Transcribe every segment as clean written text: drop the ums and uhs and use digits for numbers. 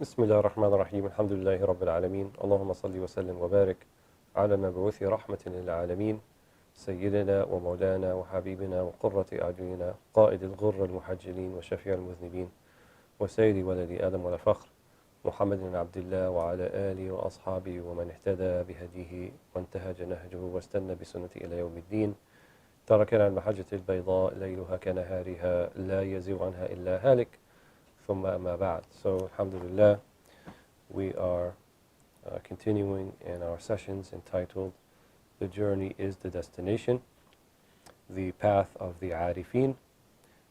بسم الله الرحمن الرحيم الحمد لله رب العالمين اللهم صل وسلم وبارك على المبعوث رحمة للعالمين سيدنا ومولانا وحبيبنا وقرة أعيننا قائد الغر المحجلين وشفيع المذنبين وسيد ولد آدم ولا فخر محمد بن عبد الله وعلى آله وأصحابه ومن اهتدى بهديه وانتهج نهجه واستنى بسنته إلى يوم الدين تركنا المحجة البيضاء ليلها كنهارها لا يزيغ عنها إلا هالك ثم أما بعد. So alhamdulillah, we are continuing in our sessions entitled The Journey is the Destination, the path of the Arifin.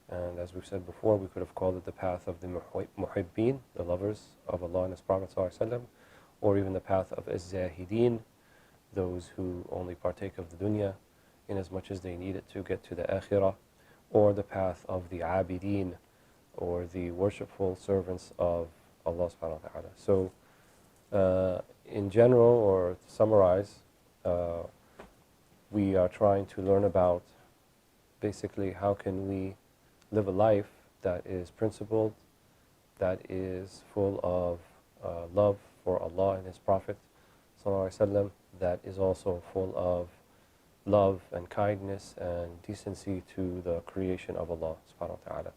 And as we've said before, we could have called it the path of the Muhibbin, the lovers of Allah and His Prophet ﷺ, or even the path of Az-Zahidin, those who only partake of the dunya in as much as they need it to get to the akhirah, or the path of the Abidin, or the worshipful servants of Allah subhanahu wa ta'ala. So in general, or to summarize, we are trying to learn about basically how can we live a life that is principled, that is full of love for Allah and His Prophet sallallahu alaihi wasallam, that is also full of love and kindness and decency to the creation of Allah subhanahu wa ta'ala.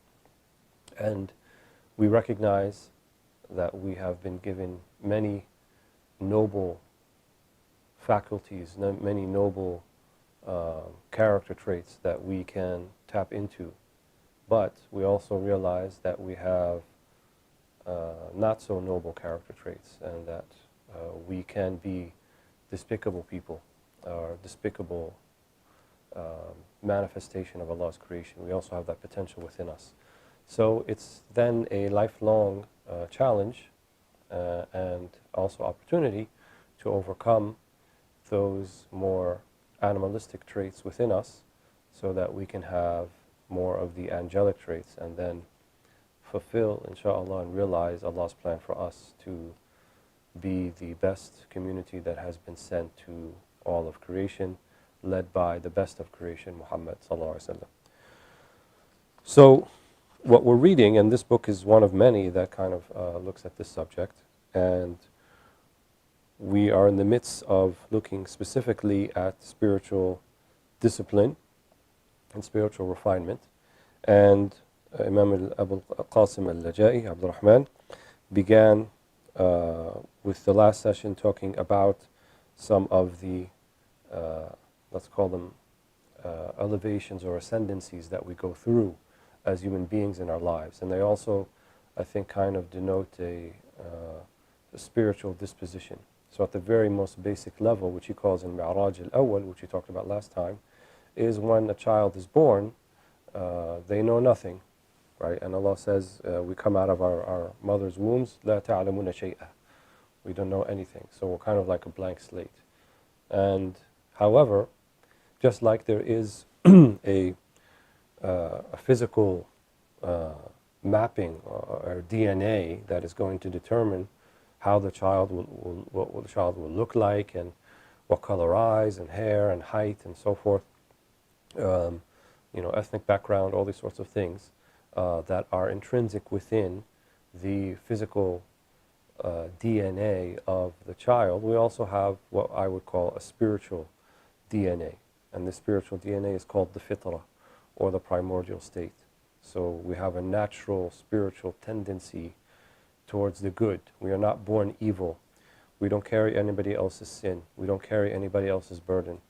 And we recognize that we have been given many noble faculties, many noble character traits that we can tap into. But we also realize that we have not so noble character traits, and that we can be despicable people, or despicable manifestation of Allah's creation. We also have that potential within us. So it's then a lifelong challenge and also opportunity to overcome those more animalistic traits within us so that we can have more of the angelic traits and then fulfill, inshallah, and realize Allah's plan for us to be the best community that has been sent to all of creation, led by the best of creation, Muhammad sallallahu alaihi wasallam. So what we're reading, and this book is one of many that kind of looks at this subject, and we are in the midst of looking specifically at spiritual discipline and spiritual refinement. And Imam Abu Qasim al-Laja'i, Abdul Rahman, began with the last session talking about some of the, let's call them elevations or ascendancies that we go through as human beings in our lives. And they also, I think, kind of denote a spiritual disposition. So at the very most basic level, which he calls in Mi'raj al-Awwal, which we talked about last time, is when a child is born, they know nothing, right? And Allah says, we come out of our mother's wombs, لَا تَعْلَمُونَ شَيْئًا. We don't know anything. So we're kind of like a blank slate. And however, just like there is a physical mapping or DNA that is going to determine how the child what the child will look like, and what color eyes and hair and height and so forth, ethnic background, all these sorts of things that are intrinsic within the physical DNA of the child. We also have what I would call a spiritual DNA, and this spiritual DNA is called the fitrah, or the primordial state. So we have a natural spiritual tendency towards the good. We are not born evil. We don't carry anybody else's sin. We don't carry anybody else's burden.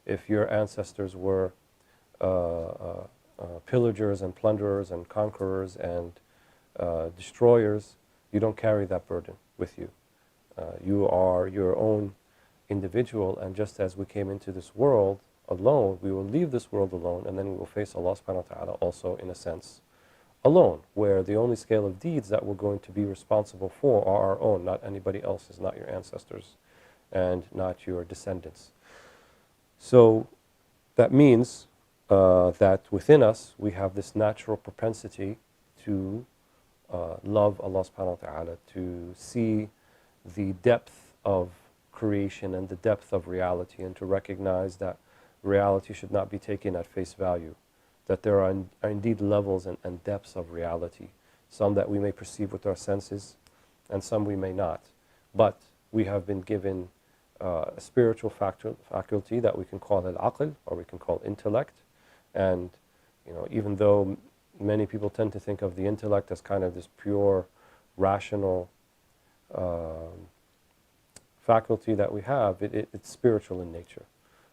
If your ancestors were pillagers and plunderers and conquerors and destroyers, you don't carry that burden with you. You are your own individual, and just as we came into this world alone, we will leave this world alone, and then we will face Allah subhanahu wa ta'ala also, in a sense, alone, where the only scale of deeds that we're going to be responsible for are our own, not anybody else's, not your ancestors, and not your descendants. So that means that within us we have this natural propensity to love Allah subhanahu wa ta'ala, to see the depth of creation and the depth of reality, and to recognize that reality should not be taken at face value, that there are indeed levels and depths of reality, some that we may perceive with our senses, and some we may not. But we have been given a spiritual faculty that we can call al-aql, or we can call intellect. And even though many people tend to think of the intellect as kind of this pure, rational faculty that we have, it's spiritual in nature.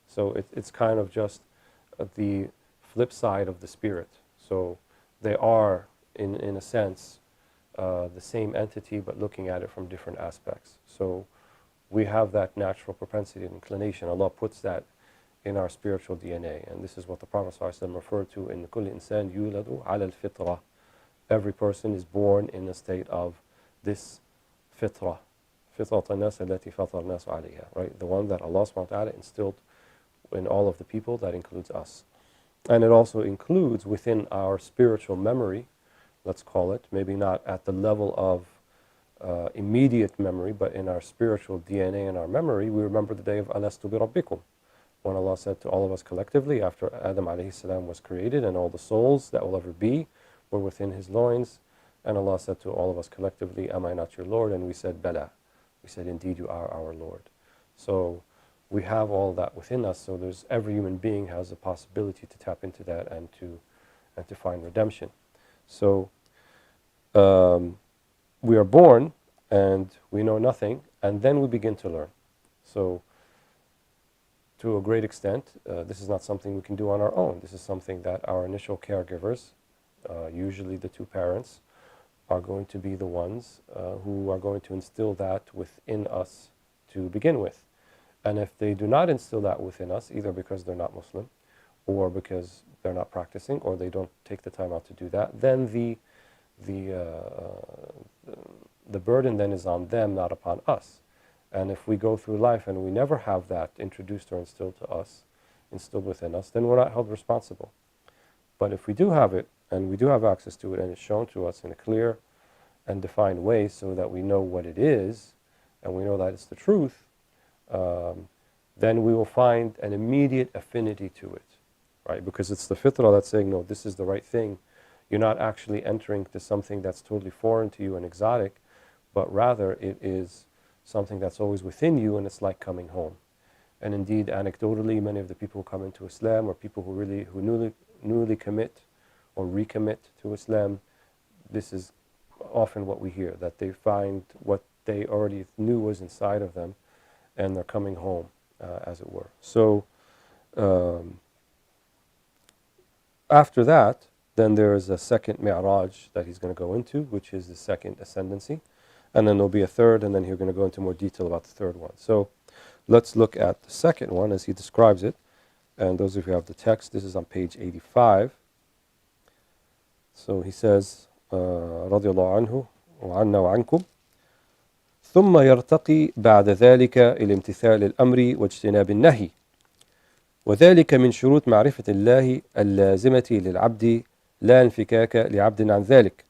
So it's kind of just the flip side of the spirit. So they are, in a sense, the same entity, but looking at it from different aspects. So we have that natural propensity and inclination. Allah puts that in our spiritual DNA. And this is what the Prophet ﷺ referred to in كُلِّ إِنسَانٍ يُولَدُ عَلَى الْفِطْرَةِ. Every person is born in a state of this fitrah. فِطْرَةَ النَّاسِ الَّتِي فَطَرَ النَّاسُ عَلَيْهَا. Right? The one that Allah subhanahu wa ta'ala instilled in all of the people, that includes us. And it also includes within our spiritual memory, let's call it, maybe not at the level of immediate memory, but in our spiritual DNA and our memory, we remember the day of Alastu bi Rabbikum, when Allah said to all of us collectively, after Adam alayhi salam was created and all the souls that will ever be were within his loins, and Allah said to all of us collectively, am I not your Lord? And we said, Bala. We said, indeed you are our Lord. So we have all that within us, so every human being has a possibility to tap into that and to find redemption. So we are born and we know nothing, and then we begin to learn. So to a great extent, this is not something we can do on our own. This is something that our initial caregivers, usually the two parents, are going to be the ones who are going to instill that within us to begin with. And if they do not instill that within us, either because they're not Muslim, or because they're not practicing, or they don't take the time out to do that, then the burden then is on them, not upon us. And if we go through life and we never have that introduced or instilled within us, then we're not held responsible. But if we do have it, and we do have access to it, and it's shown to us in a clear and defined way so that we know what it is, and we know that it's the truth, then we will find an immediate affinity to it, right? Because it's the fitrah that's saying, no, this is the right thing. You're not actually entering to something that's totally foreign to you and exotic, but rather it is something that's always within you, and it's like coming home. And indeed, anecdotally, many of the people who come into Islam, or people who newly commit or recommit to Islam, this is often what we hear, that they find what they already knew was inside of them, and they're coming home, as it were. So after that, then there is a second mi'raj that he's going to go into, which is the second ascendancy. And then there'll be a third, and then he's going to go into more detail about the third one. So let's look at the second one as he describes it. And those of you who have the text, this is on page 85. So he says, رضي الله عنه وعنا وعنكم ثم يرتقي بعد ذلك إلى امتثال الأمر واجتناب النهي وذلك من شروط معرفة الله اللازمة للعبد لا انفكاك لعبد عن ذلك.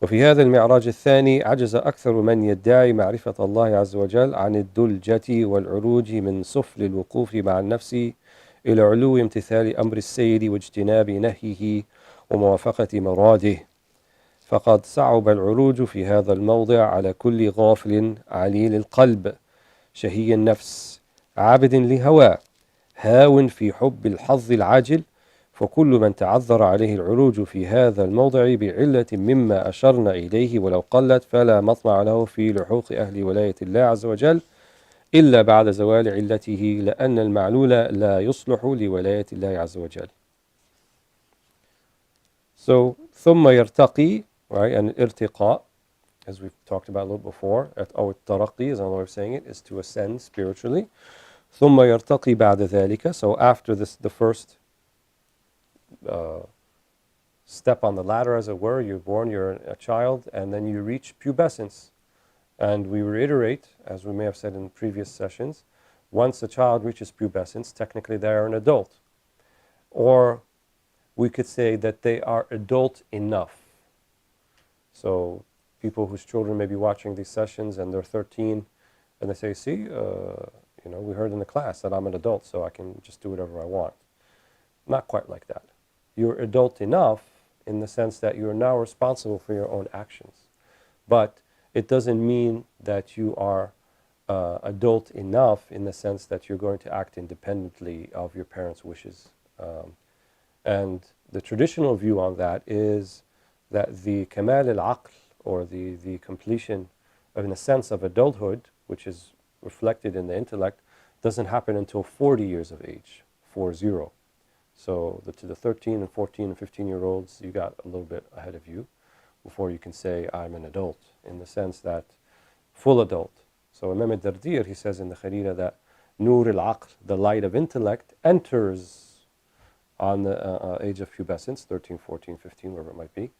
وفي هذا المعراج الثاني عجز أكثر من يدعي معرفة الله عز وجل عن الدلجة والعروج من سفل الوقوف مع النفس إلى علو امتثال أمر السيد واجتناب نهيه وموافقة مراده. فقد صعب العروج في هذا الموضع على كل غافل عليل القلب شهي النفس عابد لهواه هاو في حب الحظ العاجل. فكل من تعذر عليه العروج في هذا الموضع بعلة مما أشرنا إليه ولو قلت فلا مطمع له في لحوق أهل ولاية الله عز وجل إلا بعد زوال علته لأن المعلول لا يصلح لولاية الله عز وجل. So, ثم يرتقي, right, and irtiqa, as we've talked about a little before, or الترقي is another way of saying it, is to ascend spiritually. ثم يرتقي بعد ذلك, so after this, the first step on the ladder, as it were, you're born, you're a child, and then you reach pubescence. And we reiterate, as we may have said in previous sessions, once a child reaches pubescence, technically they are an adult. Or we could say that they are adult enough. So people whose children may be watching these sessions and they're 13, and they say, see, we heard in the class that I'm an adult, so I can just do whatever I want. Not quite like that. You're adult enough in the sense that you are now responsible for your own actions. But it doesn't mean that you are adult enough in the sense that you're going to act independently of your parents' wishes. And the traditional view on that is that the kamal al-aql, or the completion in a sense of adulthood, which is reflected in the intellect, doesn't happen until 40 years of age, 40. So to the 13 and 14 and 15-year-olds, you got a little bit ahead of you before you can say, I'm an adult, in the sense that full adult. So Imam al-Dardir, he says in the Kharira that Nur al-Aql, the light of intellect, enters on the age of pubescence, 13, 14, 15, wherever it might be.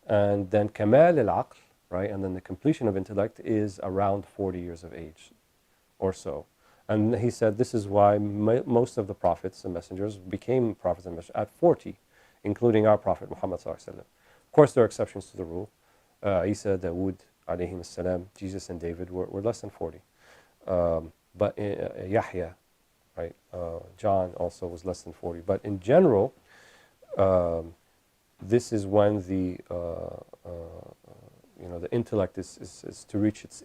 And then Kamal al-Aql, right, and then the completion of intellect is around 40 years of age or so. And he said this is why most of the prophets and messengers became prophets and messengers at 40, including our Prophet Muhammad sallallahu alaihi wasallam. Of course, there are exceptions to the rule. Isa, Dawood, alayhim salam, Jesus and David were less than 40. But Yahya, right, John also was less than 40. But in general, this is when the intellect is to reach its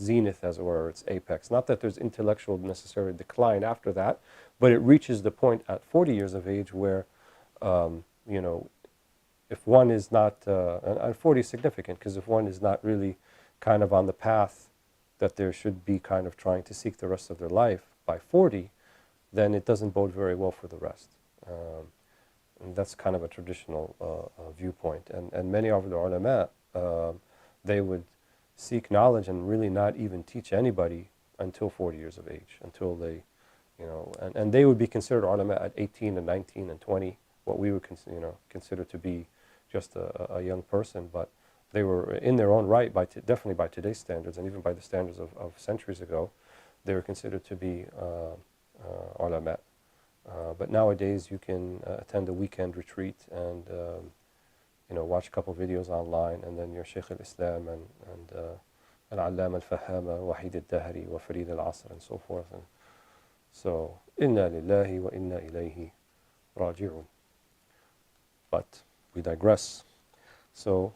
zenith, as it were, its apex. Not that there's intellectual necessary decline after that, but it reaches the point at 40 years of age where, if one is not, and 40 is significant, because if one is not really kind of on the path that there should be kind of trying to seek the rest of their life by 40, then it doesn't bode very well for the rest. And that's kind of a traditional viewpoint. And many of the ulama, they would seek knowledge and really not even teach anybody until 40 years of age, until they, and they would be considered ulama at 18 and 19 and 20, what we would consider to be just a young person, but they were in their own right, definitely by today's standards, and even by the standards of centuries ago, they were considered to be ulama. But nowadays you can attend a weekend retreat and watch a couple videos online, and then your Shaykh al-Islam and al-Allam al-Fahama, Wahid al-Dahri, wa Farid al-Asr, and so forth. And so, inna lillahi wa inna ilayhi raji'un. But we digress. So,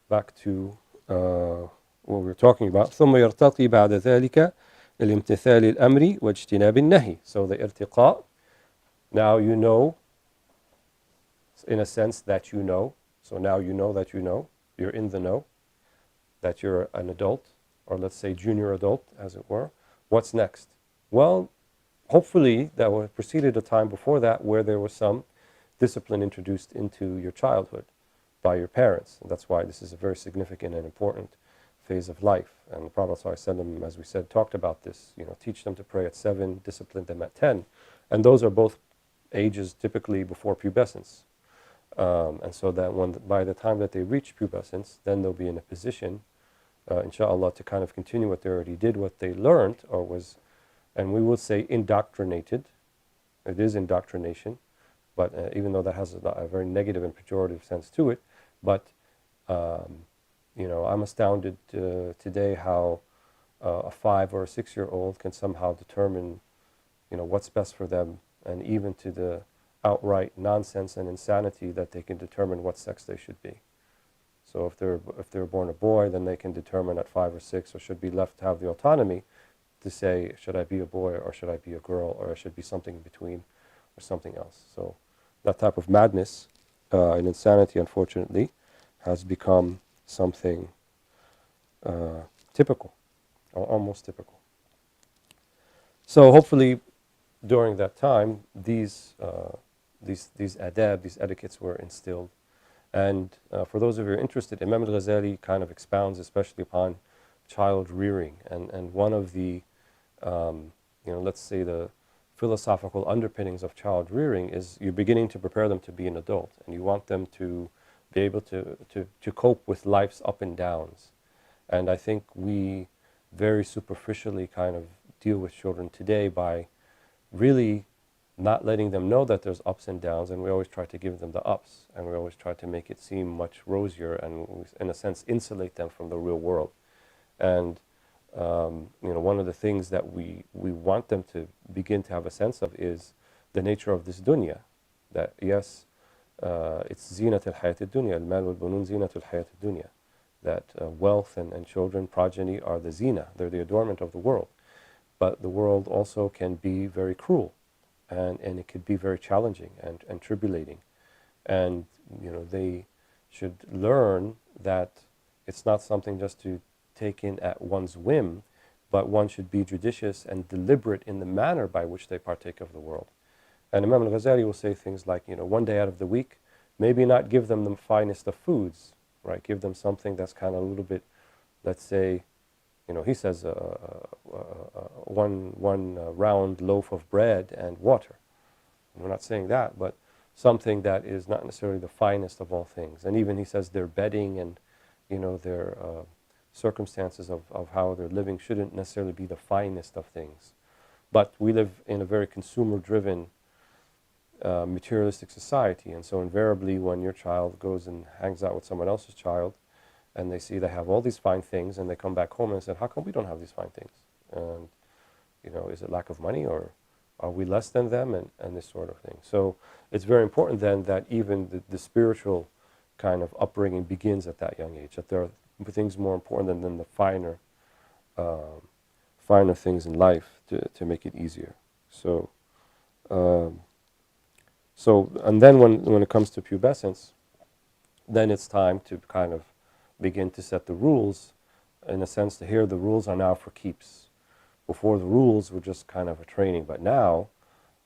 back to what we were talking about. ثم يرتقي بعد ذلك الامتثال الأمر واجتناب النهي. So the irtiqa, now you know, in a sense that you know. So now you know that you know. You're in the know, that you're an adult, or let's say junior adult, as it were. What's next? Well, hopefully that was preceded a time before that where there was some discipline introduced into your childhood by your parents. And that's why this is a very significant and important phase of life. And the Prophet ﷺ, as we said, talked about this. Teach them to pray at 7, discipline them at 10. And those are both ages typically before pubescence. And so that by the time that they reach pubescence, then they'll be in a position, inshallah, to kind of continue what they already did, what they learned, or was, and we will say indoctrinated. It is indoctrination, but even though that has a very negative and pejorative sense to it, but I'm astounded today how a 5 or a 6-year-old can somehow determine, what's best for them, and even to the outright nonsense and insanity that they can determine what sex they should be. So if they're born a boy, then they can determine at 5 or 6, or should be left to have the autonomy to say, should I be a boy, or should I be a girl, or I should be something in between, or something else. So that type of madness and insanity, unfortunately, has become something typical, or almost typical. So hopefully, during that time, these adab, these etiquettes were instilled. And for those of you who are interested, Imam al-Ghazali kind of expounds especially upon child rearing. And one of the, let's say the philosophical underpinnings of child rearing is you're beginning to prepare them to be an adult. And you want them to be able to cope with life's up and downs. And I think we very superficially kind of deal with children today by really not letting them know that there's ups and downs, and we always try to give them the ups, and we always try to make it seem much rosier, and we, in a sense, insulate them from the real world. And one of the things that we want them to begin to have a sense of is the nature of this dunya. That yes, it's zinat al-hayat al-dunya, al-mal wal-bunun zinat al-hayat al-dunya. that wealth and children, progeny, are the zina. They're the adornment of the world. But the world also can be very cruel, and it could be very challenging and tribulating. And they should learn that it's not something just to take in at one's whim, but one should be judicious and deliberate in the manner by which they partake of the world. And Imam al-Ghazali will say things like, one day out of the week, maybe not give them the finest of foods, right? Give them something that's kind of a little bit, let's say, he says one round loaf of bread and water. We're not saying that, but something that is not necessarily the finest of all things. And even he says their bedding and their circumstances of how they're living shouldn't necessarily be the finest of things. But we live in a very consumer-driven, materialistic society, and so invariably when your child goes and hangs out with someone else's child, and they see they have all these fine things, and they come back home and say, how come we don't have these fine things? And, is it lack of money, or are we less than them, and this sort of thing. So it's very important then that even the spiritual kind of upbringing begins at that young age, that there are things more important than the finer things in life to make it easier. So and then when it comes to pubescence, then it's time to kind of begin to set the rules, in a sense. Here the rules are now for keeps. Before, the rules were just kind of a training, but now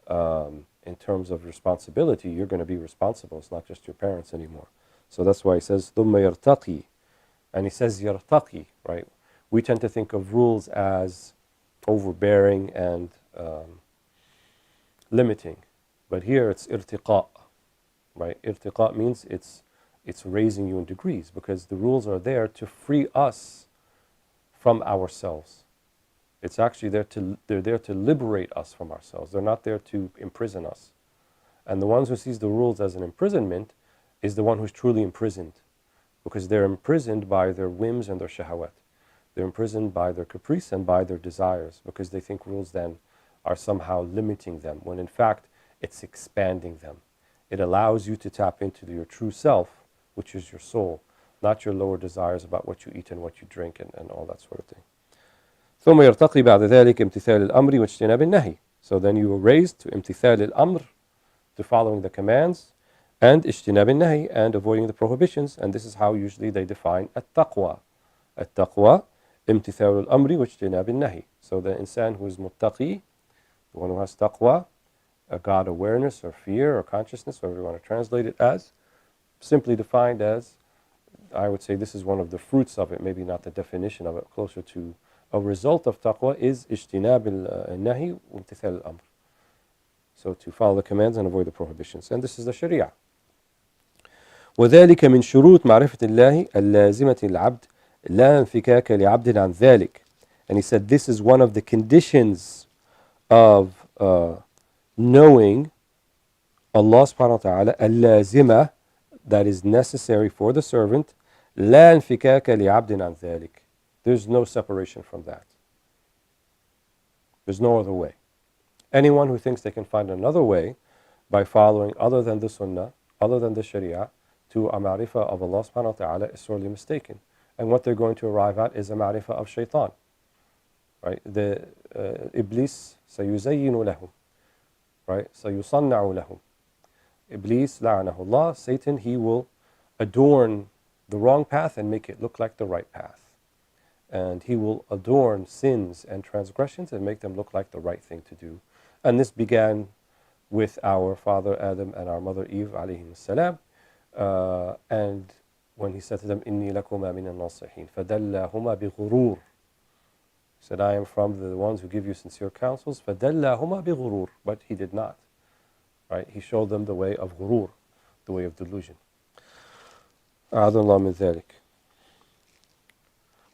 in terms of responsibility, you're going to be responsible. It's not just your parents anymore. So that's why he says ثُمَّ يَرْتَقِي, and he says يَرْتَقِي, right? We tend to think of rules as overbearing and limiting, but here it's irtiqa, right? Irtiqa means it's raising you in degrees, because the rules are there to free us from ourselves. It's actually they're there to liberate us from ourselves. They're not there to imprison us. And the ones who sees the rules as an imprisonment is the one who's truly imprisoned, because they're imprisoned by their whims and their shahawat. They're imprisoned by their caprice and by their desires, because they think rules then are somehow limiting them, when in fact it's expanding them. It allows you to tap into your true self, which is your soul, not your lower desires about what you eat and what you drink and all that sort of thing. ثم يرتقي بعد ذلك امتثال الأمر واجتناب النهي. So then you were raised to امتثال الأمر, to following the commands, and اجتناب النهي, and avoiding the prohibitions. And this is how usually they define التقوى. التقوى امتثال الأمر واجتناب النهي. So the insan who is muttaqi, the one who has taqwa, a God awareness or fear or consciousness, whatever you want to translate it as, simply defined as, I would say this is one of the fruits of it, maybe not the definition of it, closer to a result of taqwa is اجتناب النهي وامتثال الأمر. So to follow the commands and avoid the prohibitions. And this is the Sharia. وذلك من شروط معرفة الله اللازمة للعبد لا انفكاك لعبد عن ذلك. And he said this is one of the conditions of knowing Allah subhanahu wa ta'ala, اللازمة, that is necessary for the servant, لا انفكاك لعبد عن ذلك. There's no separation from that. There's no other way. Anyone who thinks they can find another way by following other than the Sunnah, other than the Sharia, to a ma'rifah of Allah subhanahu wa ta'ala is sorely mistaken. And what they're going to arrive at is a ma'rifah of shaitan. Right? The Iblis, سَيُزَيِّنُ لَهُمْ. Right? سَيُصَنَّعُ لَهُمْ. Iblis, la'anahullah, Satan, he will adorn the wrong path and make it look like the right path. And he will adorn sins and transgressions and make them look like the right thing to do. And this began with our father Adam and our mother Eve alayhim salam. And when he said to them, إِنِّي لَكُمَا مِنَ النَّاصِحِينَ فَدَلَّهُمَا بِغُرُورٍ. He said, I am from the ones who give you sincere counsels. فَدَلَّهُمَا بِغُرُورٍ. But he did not. Right? He showed them the way of ghurur, the way of delusion. أعاذنا الله من ذلك.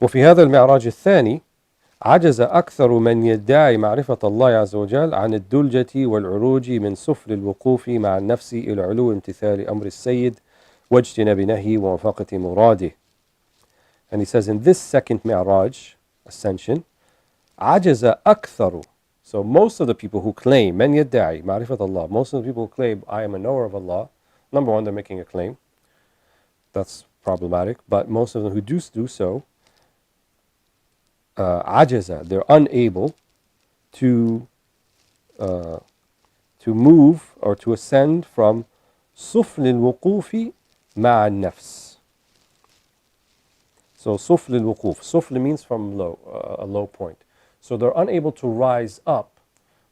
وفي هذا المعراج الثاني عجز أكثر من يدعي معرفة الله عز وجل عن الدلجة والعروج من سفل الوقوف مع النفس إلى علو امتثال أمر السيد واجتناب نهي ووفاقة مراده. And he says in this second mi'raj, ascension, عجز أكثر. So most of the people who claim, من يدعي معرفة الله, most of the people who claim, I am a knower of Allah, number one, they're making a claim. That's problematic, but most of them who do so, ajaza, they're unable to move or to ascend from سفل الوقوف مع النفس. So سفل الوقوف, سفل means from low, a low point. So they're unable to rise up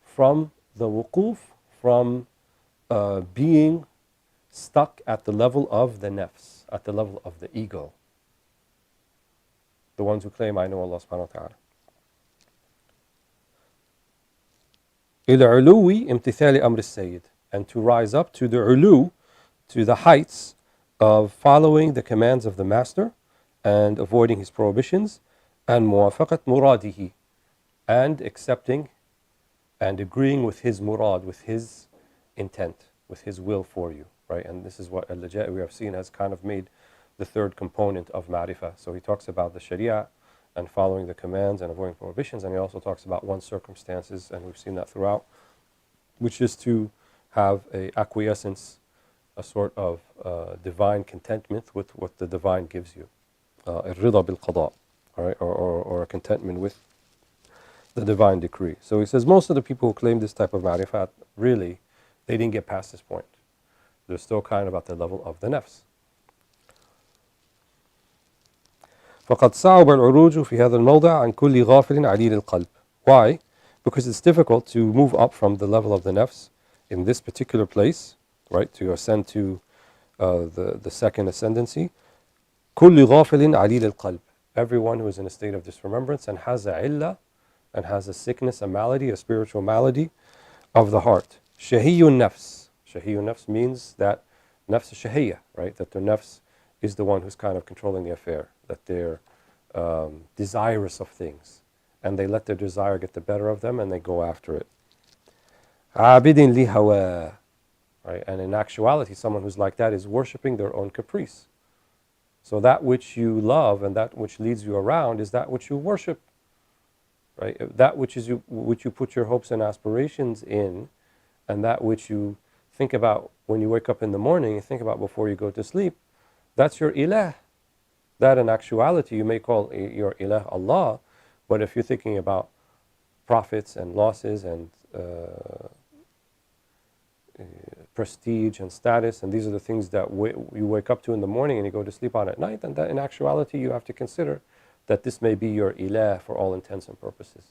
from the wuquf, from being stuck at the level of the nafs, at the level of the ego. The ones who claim, I know Allah subhanahu wa ta'ala. إلى علو امتثال أمر السيد, and to rise up to the ulu, to the heights of following the commands of the master and avoiding his prohibitions, and موافقة مرadihi, and accepting and agreeing with his murad, with his intent, with his will for you, right? And this is what Al-Lajai we have seen has kind of made the third component of ma'rifah. So he talks about the sharia and following the commands and avoiding prohibitions, and he also talks about one's circumstances, and we've seen that throughout, which is to have a acquiescence, a sort of divine contentment with what the divine gives you, الرضا بالقضاء, all right, or a contentment with the divine decree. So he says most of the people who claim this type of ma'rifat, really, they didn't get past this point. They're still kind of at the level of the nafs. فقد صعب العروج في هذا الموضع عن كل غافل عليل القلب. Why? Because it's difficult to move up from the level of the nafs in this particular place, right? To ascend to the second ascendancy. كل غافل عليل القلب. Everyone who is in a state of disremembrance and has a illah, and has a sickness, a malady, a spiritual malady of the heart. Shahiyun nafs. Shahiyun nafs means that nafs is shahiyya, right? That their nafs is the one who's kind of controlling the affair, that they're desirous of things, and they let their desire get the better of them and they go after it. Abidin li hawa, right? And in actuality, someone who's like that is worshipping their own caprice. So that which you love and that which leads you around is that which you worship. Right? That which you put your hopes and aspirations in, and that which you think about when you wake up in the morning, you think about before you go to sleep, that's your ilah. That in actuality you may call your ilah Allah, but if you're thinking about profits and losses and prestige and status, and these are the things that you wake up to in the morning and you go to sleep on at night, and that in actuality you have to consider that this may be your ilah for all intents and purposes,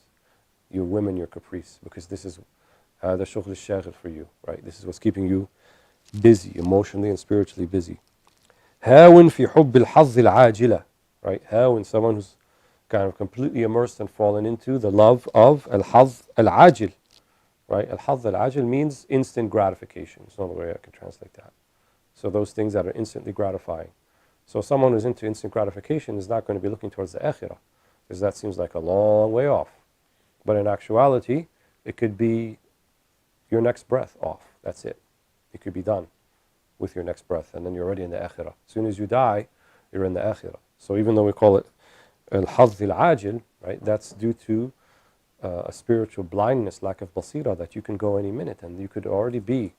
your whim and your caprice, because this is the shughl al-shaghil for you, right? This is what's keeping you busy, emotionally and spiritually busy. هاون في حب الحظ العاجلة, right? Hawan, someone who's kind of completely immersed and fallen into the love of al-hazz al-ajil, right? Al-hazz al-ajil means instant gratification. There's no other way I can translate that. So those things that are instantly gratifying. So someone who's into instant gratification is not going to be looking towards the akhirah, because that seems like a long way off. But in actuality, it could be your next breath off. That's it. It could be done with your next breath, and then you're already in the akhirah. As soon as you die, you're in the akhirah. So even though we call it al-hazz al-ajil, right, that's due to a spiritual blindness, lack of basira, that you can go any minute, and you could already be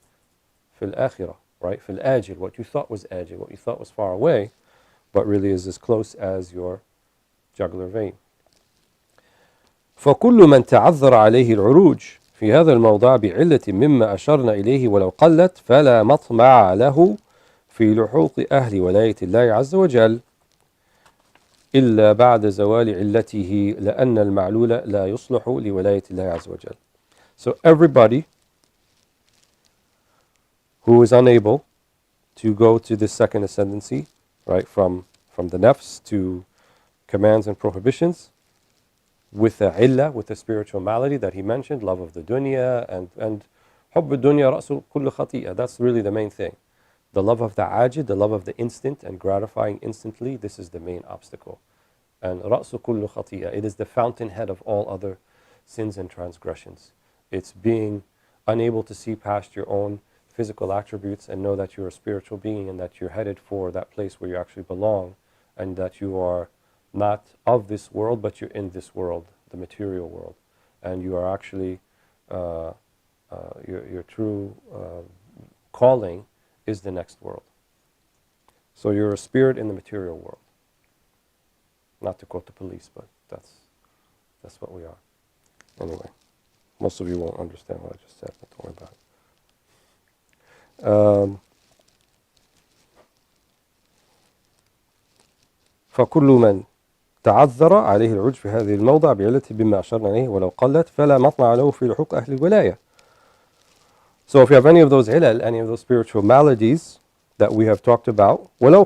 fil akhirah, right? Fil ajil, what you thought was ajil, what you thought was far away, but really is as close as your jugular vein. فكل من تعذر عليه العروج في هذا الموضع بعلة مما أشرنا إليه ولو قلت فلا مطمع له في لحوق أهل ولاية الله عز وجل إلا بعد زوال علته لأن المعلول لا يصلح لولاية الله عز وجل. So everybody who is unable to go to this second ascendancy, right, from the nafs to commands and prohibitions, with a illah, with a spiritual malady that he mentioned, love of the dunya, and حب الدنيا رأس كل خطيئة. That's really the main thing. The love of the ajid, the love of the instant and gratifying instantly, this is the main obstacle. And رأس كل خطيئة, it is the fountainhead of all other sins and transgressions. It's being unable to see past your own physical attributes and know that you're a spiritual being and that you're headed for that place where you actually belong, and that you are not of this world, but you're in this world, the material world, and you are actually your true calling is the next world. So you're a spirit in the material world. Not to quote the police, but that's what we are. Anyway, most of you won't understand what I just said, but don't worry about it. فكل من تعذر عليه العجب في هذه الموضع بعلته بما أشرنا إليه ولو قلت فلا مطمع له في لحوق أهل الولاية. So if you have any of those ilal, any of those spiritual maladies that we have talked about, ولو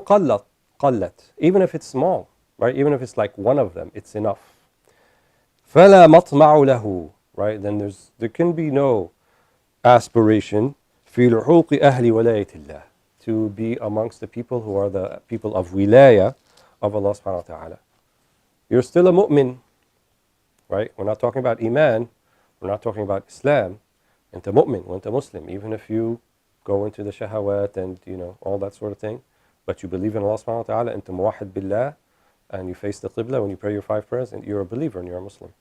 قلت, even if it's small, right? Even if it's like one of them, it's enough. فلا مطمع له, right? Then there can be no aspiration في لحوق أهل ولاية الله, to be amongst the people who are the people of wilaya of Allah subhanahu wa ta'ala. You're still a mu'min, right? We're not talking about iman, we're not talking about Islam. Anta mu'min, anta Muslim, even if you go into the shahawat and all that sort of thing, but you believe in Allah subhanahu wa ta'ala, anta muwahid billah, and you face the qibla when you pray your 5 prayers, and you're a believer and you're a Muslim.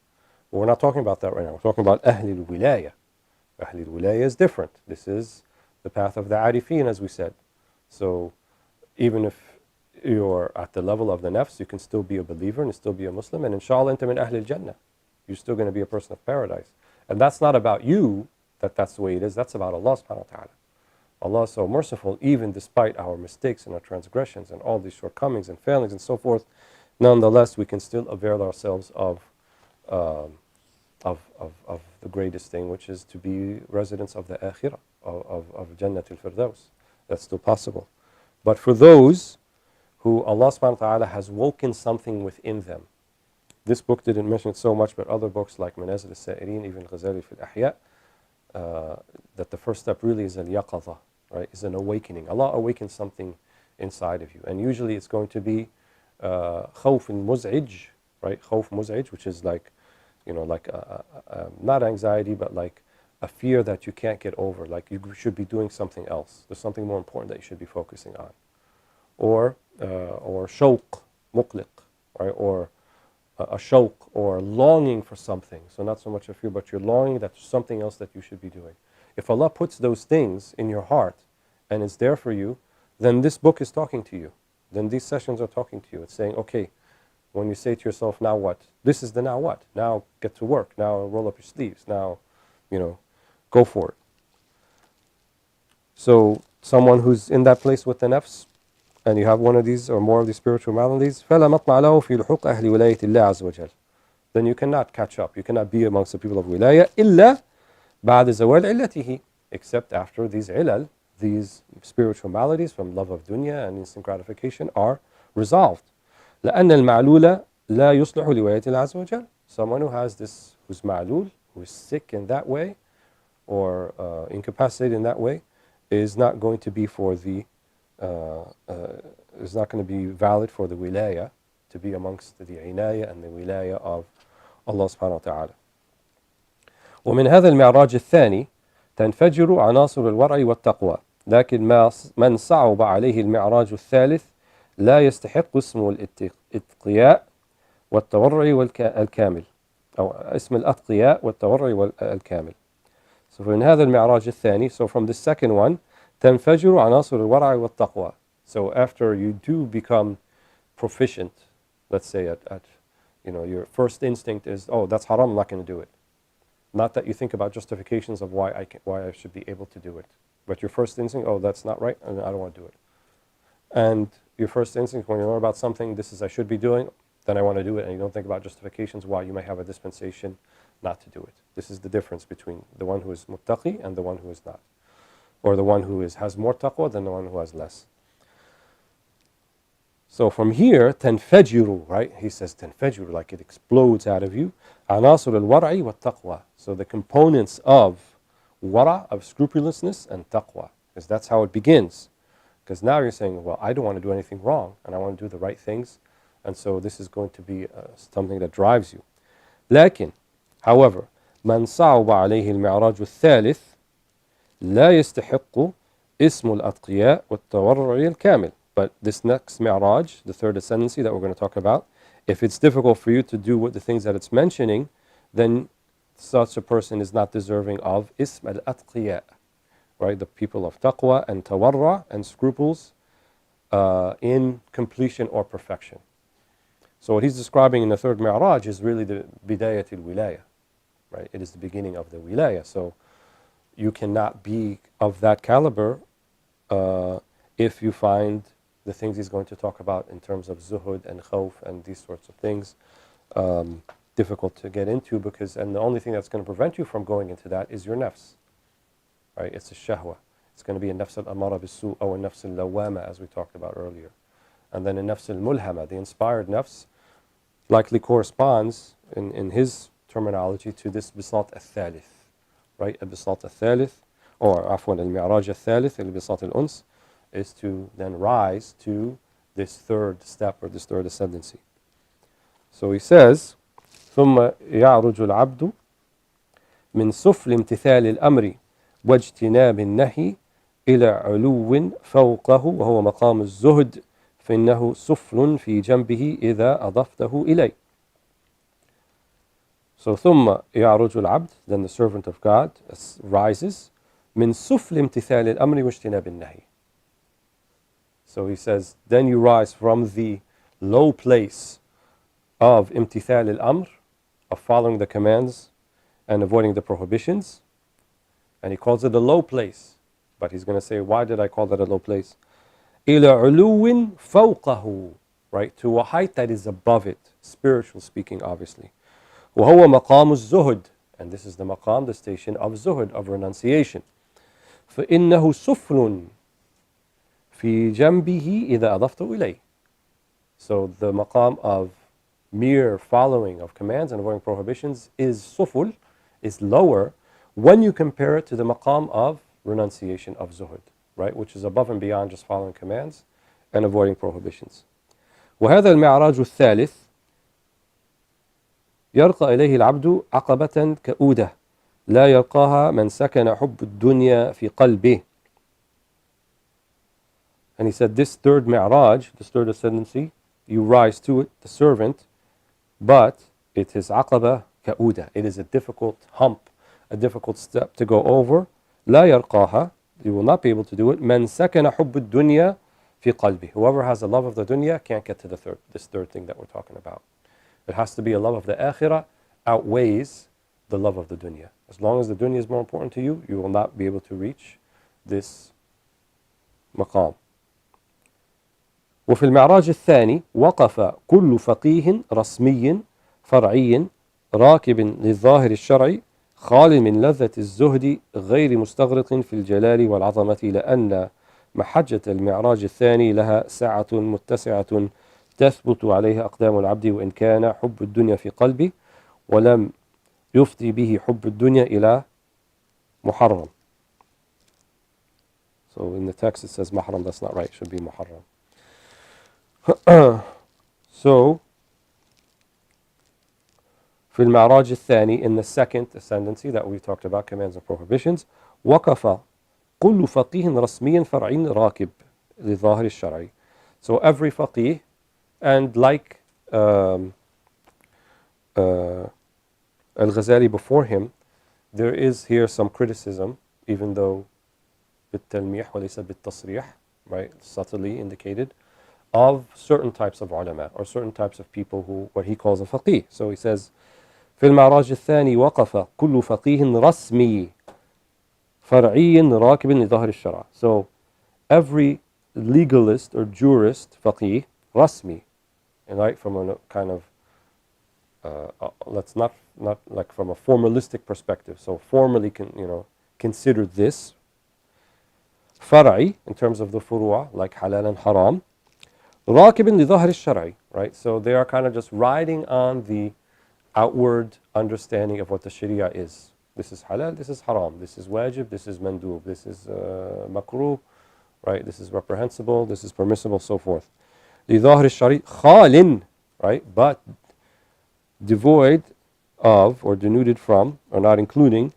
But we're not talking about that right now. We're talking about Ahlul Wilaya. Ahlul Wilaya is different. This is the path of the Arifin, as we said. So even if you're at the level of the nafs, you can still be a believer and still be a Muslim, and inshallah anta min Ahlul Jannah. You're still going to be a person of paradise. And that's not about you, that's the way it is. That's about Allah subhanahu wa ta'ala. Allah is so merciful, even despite our mistakes and our transgressions and all these shortcomings and failings and so forth, nonetheless we can still avail ourselves of the greatest thing, which is to be residents of the akhirah, of Jannatul Firdaus. That's still possible. But for those who Allah subhanahu wa ta'ala has woken something within them, this book didn't mention it so much, but other books like Manazil al-Sa'irin, even Ghazali fil Ahya, that the first step really is al-yaqadha, right? Is an awakening. Allah awakens something inside of you, and usually it's going to be khawf muz'ij, right? Khawf muz'ij, which is like, not anxiety, but like a fear that you can't get over. Like you should be doing something else. There's something more important that you should be focusing on, or shawq, muqliq, right? Or a shawq, or longing for something. So not so much a fear, but you're longing that there's something else that you should be doing. If Allah puts those things in your heart and it's there for you, then this book is talking to you. Then these sessions are talking to you. It's saying, okay, when you say to yourself, now what? This is the now what? Now get to work. Now roll up your sleeves. Now, go for it. So someone who's in that place with the nafs, and you have one of these or more of these spiritual maladies, فَلَا مَطْمَعَ لَهُ فِي لُحُوقِ أَهْلِ وِلَايَةِ اللَّهِ عَزَّ وَجَلَّ. Then you cannot catch up. You cannot be amongst the people of wilaya إِلَّا بَعْدَ زَوَالِ عِلَّتِهِ, except after these ilal, these spiritual maladies from love of dunya and instant gratification are resolved. لأن المعلول لا يصلح لولاية الله عز وجل. Someone who has this, who's ma'lul, who is sick in that way, or incapacitated in that way, is not going to be for the is not going to be valid for the wilaya, to be amongst the inaya and the wilaya of Allah subhanahu wa ta'ala. ومن هذا المعراج الثاني تنفجر عناصر الورع والتقوى، لكن من صعب عليه المعراج الثالث لا يستحق اسم الاتقياء والتورع الكامل، أو اسم الأتقياء والتورع الكامل. So from هذا المعراج الثاني, so from the second one, تنفجر عناصر الورع والتقوى. So after you do become proficient, let's say at your first instinct is, oh, that's haram, I'm not going to do it. Not that you think about justifications of why I should be able to do it. But your first instinct, oh, that's not right, and I don't want to do it. And your first instinct, when you learn about something, this is I should be doing, then I want to do it, and you don't think about justifications why you may have a dispensation not to do it. This is the difference between the one who is muttaqi and the one who is not. Or the one who has more taqwa than the one who has less. So from here, تنفجر, right? He says تنفجر, like it explodes out of you. عناصر الورع والتقوى. So the components of wara, of scrupulousness, and taqwa. Because that's how it begins. Because now you're saying, well, I don't want to do anything wrong, and I want to do the right things. And so this is going to be something that drives you. لكن, however, من صعب عليه المعراج الثالث لا يستحق اسم الأتقياء والتورع الكامل. But this next mi'raj, the third ascendancy that we're going to talk about, if it's difficult for you to do what the things that it's mentioning, then such a person is not deserving of ism al-atqiya, right? The people of taqwa and tawarra and scruples in completion or perfection. So what he's describing in the third Mi'raj is really the Bidayat al-Wilaya, right? It is the beginning of the Wilaya. So you cannot be of that caliber if you find the things he's going to talk about in terms of zuhud and khawf and these sorts of things difficult to get into, because, and the only thing that's going to prevent you from going into that is your nafs, right? It's a shahwa. It's going to be a nafs al-amara bis-su' or a nafs al-lawama, as we talked about earlier. And then a nafs al-mulhama, the inspired nafs, likely corresponds in his terminology to this bisat al-thalith, right? A bisat al-thalith, or afwan al-mi'raj al-thalith, al-bisat al-uns, is to then rise to this third step or this third ascendancy. So he says, ثم يعرج العبد من سفل امتثال الأمر واجتناب النهي إلى علو فوقه وهو مقام الزهد فإنه سفل في جنبه إذا أضفته إليه. So ثم يعرج العبد, then the servant of God rises من سفل امتثال الأمر واجتناب النهي. So he says, then you rise from the low place of imtithal al-amr, of following the commands and avoiding the prohibitions. And he calls it a low place. But he's going to say, why did I call that a low place? إِلَى عُلُوٍ فَوْقَهُ, right? To a height that is above it, spiritual speaking, obviously. وَهُوَ مَقَامُ الزُّهُدِ, and this is the maqam, the station of zuhud, of renunciation. فَإِنَّهُ سُفْلٌ فِي جَنْبِهِ إِذَا أَضَفْتُ إِلَيْهِ. So the maqam of mere following of commands and avoiding prohibitions is suful, is lower when you compare it to the maqam of renunciation of zuhud, right? Which is above and beyond just following commands and avoiding prohibitions. وهذا المعراج الثالث يرقى إليه العبد عقبة كؤودة لا يرقاها من سكن حب الدنيا في قلبه. And he said, this third mi'raj, this third ascendancy, you rise to it, the servant, but it is aqaba ka'uda. It is a difficult hump, a difficult step to go over. لا يرقاها, you will not be able to do it. من سكن حب الدنيا في قلبه. Whoever has a love of the dunya can't get to this third thing that we're talking about. It has to be a love of the akhirah outweighs the love of the dunya. As long as the dunya is more important to you, you will not be able to reach this maqam. وفي المعراج الثاني وقف كل فقيه رسمي فرعي راكب للظاهر الشرعي خال من لذة الزهد غير مستغرق في الجلال والعظمة لأن محجة المعراج الثاني لها سعة متسعة تثبت عليها أقدام العبد وإن كان حب الدنيا في قلبه ولم يفضي به حب الدنيا إلى محرم. So in the text it says mahram, that's not right, it should be muharram. So في المعراج الثاني, in the second ascendancy that we talked about, commands and prohibitions, وقف كل فقيه رسمي فرعي راكب لظاهر الشرعي. So every faqih, and like Al-Ghazali before him, there is here some criticism, even though بالتلميح وليس بالتصريح, right, subtly indicated, of certain types of ulama, or certain types of people who, what he calls a faqih. So he says, في المعراج الثاني وقف كل فقيه رسمي فرعي راكب لظهر الشرع. So every legalist or jurist faqih, rasmi, and right, from a kind of let's not like from a formalistic perspective. So formally, consider this far'i in terms of the furu'a, like halal and haram. راكب لظهر الشرعي, right? So they are kind of just riding on the outward understanding of what the sharia is. This is halal, this is haram, this is wajib, this is mandub, this is makruh, right? This is reprehensible, this is permissible, so forth. لظهر الشرعي خال, right? But devoid of, or denuded from, or not including,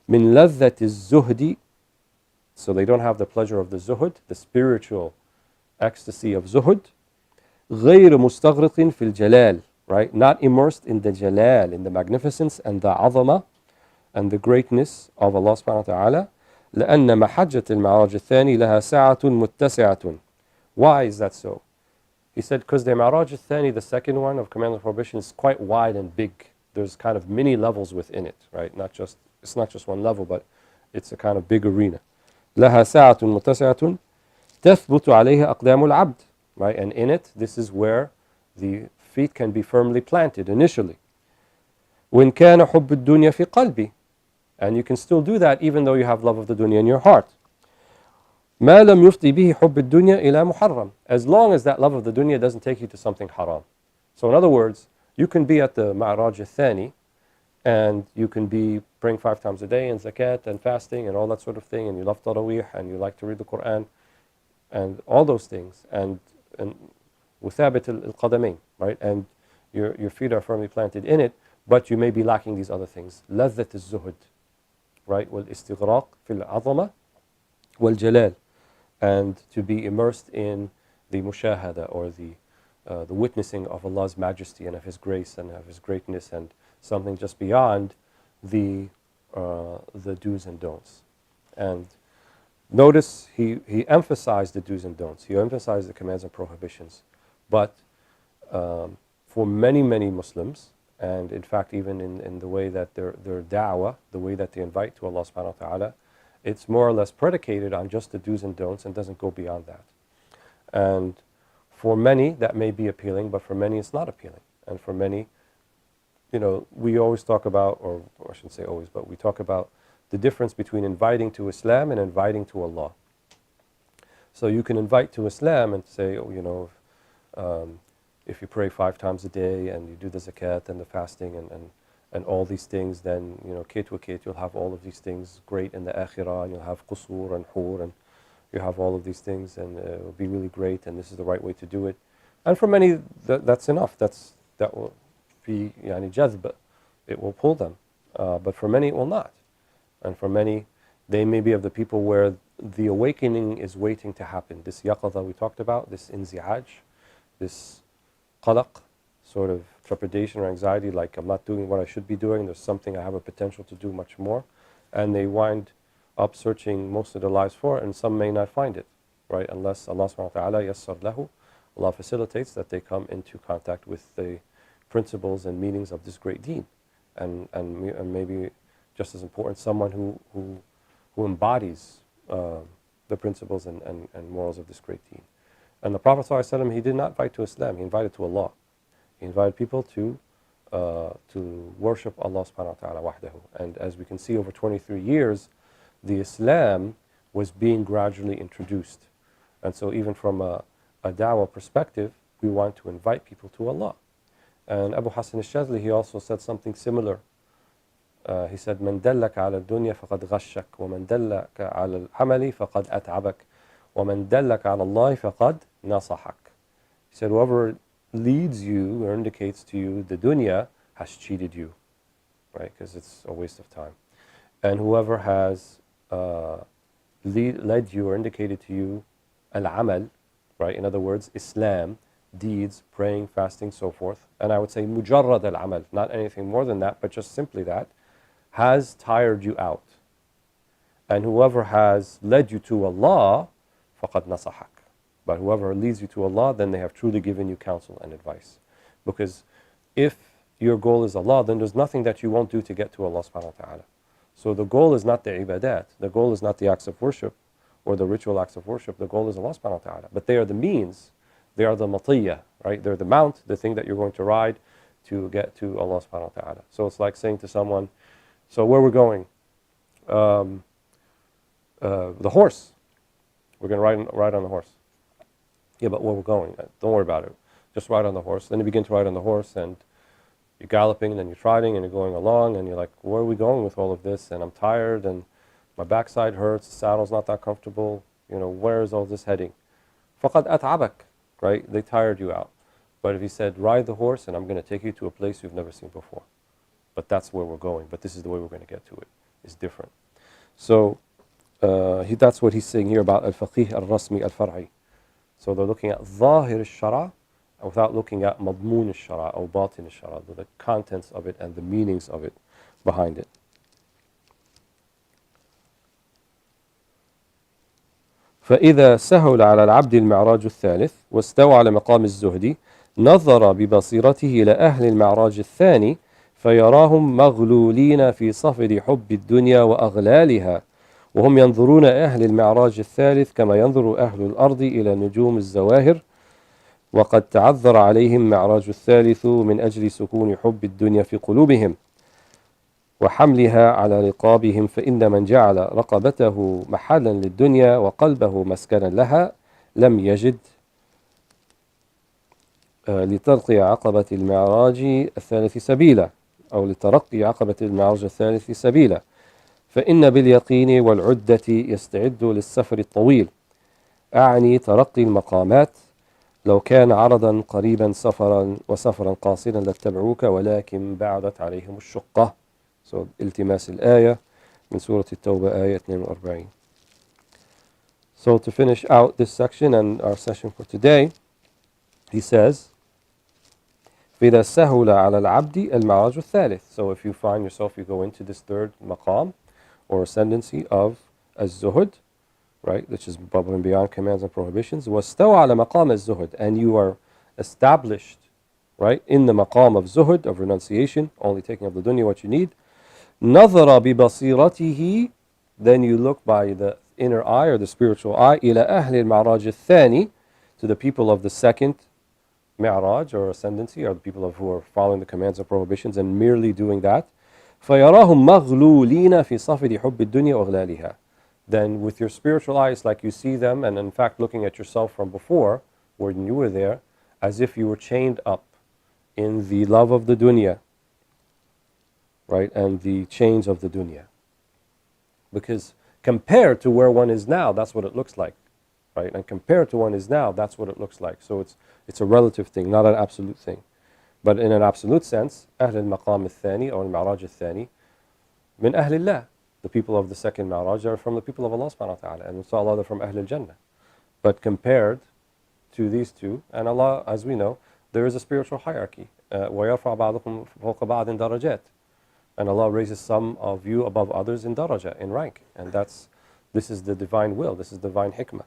من لذة الزهد, so they don't have the pleasure of the zuhud, the spiritual ecstasy of zuhud. غير مستغرق في الجلال, right? Not immersed in the jalal, in the magnificence and the azama and the greatness of Allah subhanahu wa ta'ala. لأن محجة المعراج الثاني لها سعة متسعة Why is that so? He said, because the Mi'raj al-Thani, the second one of command and prohibition, is quite wide and big. There's kind of many levels within it, right? It's not just one level, but it's a kind of big arena. لها ساعة متسعة تثبت عليها أقدام العبد, right? And in it, this is where the feet can be firmly planted initially. وإن كان حب الدنيا في قلبي, and you can still do that even though you have love of the dunya in your heart. ما لم يفضي به حب الدنيا إلى محرم, as long as that love of the dunya doesn't take you to something haram. So in other words, you can be at the Ma'raj al-Thani and you can be praying 5 times a day and zakat and fasting and all that sort of thing, and you love tarawih and you like to read the Quran and all those things, and وثابت القدمين, right? And your feet are firmly planted in it, but you may be lacking these other things. لذة الزهد, right? والاستغراق في العظمة والجلال, and to be immersed in the mushahada, or the witnessing of Allah's majesty and of His grace and of His greatness, and something just beyond the do's and don'ts. And notice he emphasized the do's and don'ts. He emphasized the commands and prohibitions. But for many, many Muslims, and in fact even in the way that their da'wah, the way that they invite to Allah subhanahu wa ta'ala, it's more or less predicated on just the do's and don'ts and doesn't go beyond that. And for many that may be appealing, but for many it's not appealing. And for many, we always talk about, or I shouldn't say always, but we talk about the difference between inviting to Islam and inviting to Allah. So you can invite to Islam and say, if you pray 5 times a day and you do the zakat and the fasting and all these things, then, kit wa kit, you'll have all of these things great in the akhirah, and you'll have qusur and hur, and you have all of these things, and it will be really great, and this is the right way to do it. And for many, that's enough. That will be jazb, it will pull them. But for many, it will not. And for many, they may be of the people where the awakening is waiting to happen. This yaqadha we talked about, this inzi'aj, this qalaq, sort of trepidation or anxiety, like I'm not doing what I should be doing, there's something I have a potential to do much more. And they wind up searching most of their lives for it, and some may not find it, right? Unless Allah subhanahu wa ta'ala yassar lahu, Allah facilitates that they come into contact with the principles and meanings of this great deen. And maybe just as important, someone who embodies the principles and morals of this great deen. And the Prophet ﷺ, he did not invite to Islam, he invited to Allah. He invited people to worship Allah subhanahu wa ta'ala wahdahu. And as we can see, over 23 years, the Islam was being gradually introduced. And so even from a da'wah perspective, we want to invite people to Allah. And Abu Hassan al-Shadhli, he also said something similar. He said, من دلك على الدنيا فقد غشك ومن دلك على العمل فقد أتعبك ومن دلك على الله فقد نصحك. He said, whoever leads you or indicates to you the dunya has cheated you, right? Because it's a waste of time. And whoever has led you or indicated to you al-amal, right? In other words, Islam, deeds, praying, fasting, so forth. And I would say mujarrad al-amal, not anything more than that, but just simply that, has tired you out. And whoever has led you to Allah, faqad nasahak. But whoever leads you to Allah, then they have truly given you counsel and advice. Because if your goal is Allah, then there's nothing that you won't do to get to Allah subhanahu wa ta'ala. So the goal is not the ibadat, the goal is not the acts of worship or the ritual acts of worship, the goal is Allah subhanahu wa ta'ala. But they are the means, they are the matiyah, right? They're the mount, the thing that you're going to ride to get to Allah subhanahu wa ta'ala. So it's like saying to someone, so where we're going? The horse. We're going to ride on the horse. Yeah, but where we're going? Don't worry about it. Just ride on the horse. Then you begin to ride on the horse, and you're galloping, and then you're trotting, and you're going along, and you're like, where are we going with all of this? And I'm tired, and my backside hurts, the saddle's not that comfortable. Where is all this heading? فَقَدْ أَتْعَبَكَ, right? They tired you out. But if he said, ride the horse, and I'm going to take you to a place you've never seen before. But that's where we're going. But this is the way we're going to get to it. It's different. So that's what he's saying here about al-faqih al-rasmi al-far'i. So they're looking at ظاهر الشرع without looking at مضمون الشرع or باطن الشرع, the contents of it and the meanings of it behind it. فإذا سهل على العبد المعراج الثالث واستوى على مقام الزهد نظر ببصيرته إلى أهل المعراج الثاني فيراهم مغلولين في صفد حب الدنيا وأغلالها وهم ينظرون أهل المعراج الثالث كما ينظر أهل الأرض إلى نجوم الزواهر وقد تعذر عليهم معراج الثالث من أجل سكون حب الدنيا في قلوبهم وحملها على رقابهم فإن من جعل رقبته محلا للدنيا وقلبه مسكنا لها لم يجد لترقي عقبة المعراج الثالث سبيلا أو لترقي عقبة المعراج الثالث سبيلا فإن باليقين والعدة يستعد للسفر الطويل أعني ترقي المقامات لو كان عرضا قريبا سفرا قاصرا لاتبعوك ولكن بعدت عليهم الشقة. So, التماس الآية من سورة التوبة آية 42. So to finish out this section and our session for today, he says فإذا سهل على العبد المعراج الثالث. So if you find yourself, you go into this third maqam or ascendancy of az-zuhud, right, which is above and beyond commands and prohibitions, واستوى على مقام الزهد, and you are established, right, in the maqam of zuhud, of renunciation, only taking of the dunya what you need. نظر ببصيرته, then you look by the inner eye or the spiritual eye, إلى أهل المعراج الثاني, to the people of the second mi'raj or ascendancy, or the people who are following the commands and prohibitions and merely doing that. فيراهم مغلولين في صفد حب الدنيا وإغلالها. Then with your spiritual eyes, like you see them, and in fact looking at yourself from before, when you were there, as if you were chained up in the love of the dunya, right, and the chains of the dunya. Because compared to where one is now, that's what it looks like, right? And compared to one is now, that's what it looks like. So it's a relative thing, not an absolute thing. But in an absolute sense, أهل المقام الثاني or المعراج الثاني من أهل الله. The people of the second Ma'raj are from the people of Allah subhanahu wa ta'ala, and inshallah they're from Ahl al-Jannah. But compared to these two, and Allah, as we know, there is a spiritual hierarchy. وَيَرْفَعْ بَعْضُكُمْ فَوْقَ بَعْضٍ دَرَجَاتٍ. And Allah raises some of you above others in daraja, in rank. And this is the divine will, this is divine hikmah.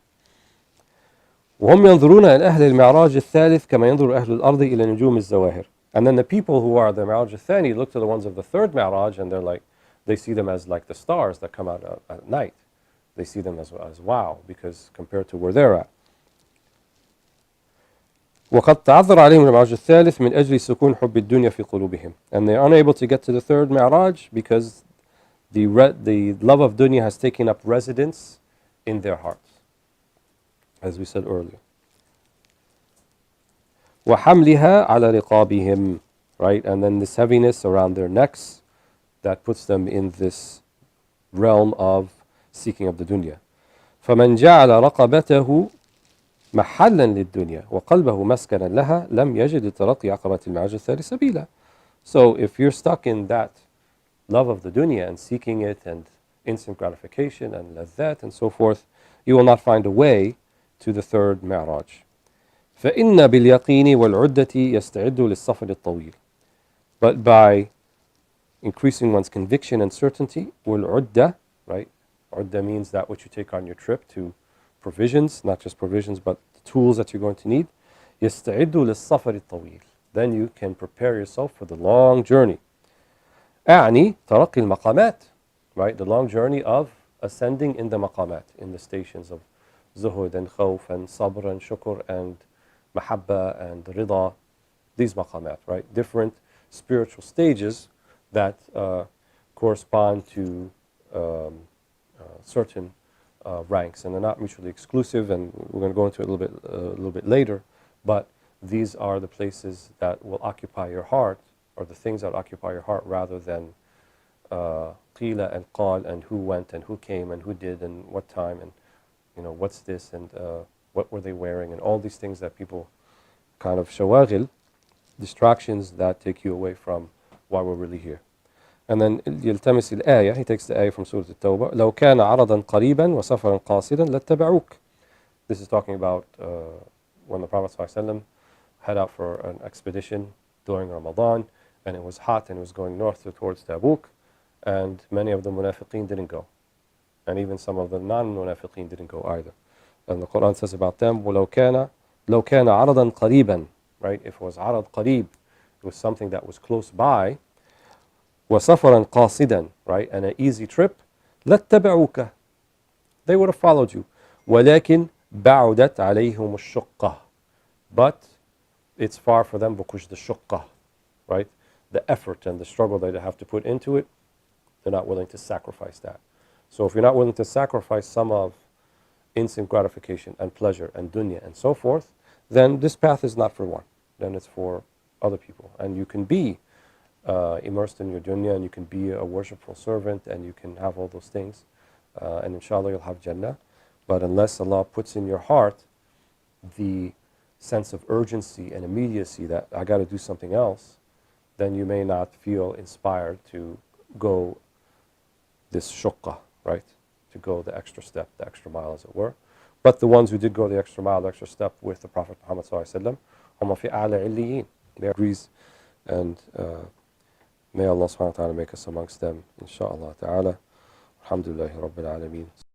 وَهُمْ يَنْظُرُونَ إِلَى أَهْلِ الْمِعْرَاجِ الثَّالِثِ كَمَا يَنْظُرُ أَهْلُ الْأَرْضِ إِلَى نُجُومِ الزَّوَاهِرِ. And then the people who are the Mi'raj al-Thani look to the ones of the third Mi'raj and they're like, they see them as like the stars that come out at night. They see them as wow, because compared to where they're at. وقد تعذر عليهم المعراج الثالث من أجل سكون حب الدنيا في قلوبهم. And they're unable to get to the third Mi'raj because the love of dunya has taken up residence in their hearts, as we said earlier. وحملها على رقابهم, right, and then this heaviness around their necks that puts them in this realm of seeking of the dunya. فمن جعل رقبته محلا للدنيا وقلبه مسكنا لها لم يجد لترقي عقبة المعراج الثالث سبيلا. So if you're stuck in that love of the dunya and seeking it and instant gratification and ladhat and so forth, you will not find a way to the third mi'raj. فإن باليقين والعدة يستعد للسفر الطويل. But by increasing one's conviction and certainty, والعدة, right? Udda means that which you take on your trip to provisions, not just provisions, but the tools that you're going to need. يستعد للسفر الطويل. Then you can prepare yourself for the long journey. أعني ترقي المقامات, right? The long journey of ascending in the maqamat, in the stations of zuhud and khawf and sabr and shukr and mahabba and rida. These maqamat, right? Different spiritual stages that correspond to certain ranks, and they're not mutually exclusive, and we're going to go into it a little bit later, but these are the places that will occupy your heart, or the things that occupy your heart, rather than qila and qal and who went and who came and who did and what time and what's this and what were they wearing and all these things that people kind of shawagil, distractions that take you away from why we're really here. And then يلتمس الآية, he takes the ayah from Surah At-Tawbah, لو كان عرضا قريبا وسفرا قاصدا لاتبعوك. This is talking about when the Prophet ﷺ head out for an expedition during Ramadan, and it was hot and it was going north towards Tabuk, and many of the munafiqeen didn't go. And even some of the non-munafiqeen didn't go either. And the Quran says about them, وَلَوْ كَانَ عَرَضًا قَرِيبًا, right? If it was عَرَض قَرِيب, it was something that was close by, وَسَفَرًا قَاصِدًا, right? And an easy trip, لَاتَّبَعُوكَ, they would have followed you. وَلَكِنْ بَعُدَتْ عَلَيْهُمُ الشُّقَّةِ, but it's far for them because the shuqqah, right? The effort and the struggle that they have to put into it, they're not willing to sacrifice that. So if you're not willing to sacrifice some of instant gratification and pleasure and dunya and so forth, then this path is not for one. Then it's for other people. And you can be immersed in your dunya, and you can be a worshipful servant, and you can have all those things. And inshallah you'll have Jannah. But unless Allah puts in your heart the sense of urgency and immediacy that I got to do something else, then you may not feel inspired to go this shuqqah, right? To go the extra step, the extra mile, as it were. But the ones who did go the extra mile, the extra step with the Prophet Muhammad ﷺ, hum fi a'la illiyin. They agrees, and may Allah subhanahu wa ta'ala make us amongst them, inshaAllah ta'ala. Alhamdulillahi Rabbil Alameen.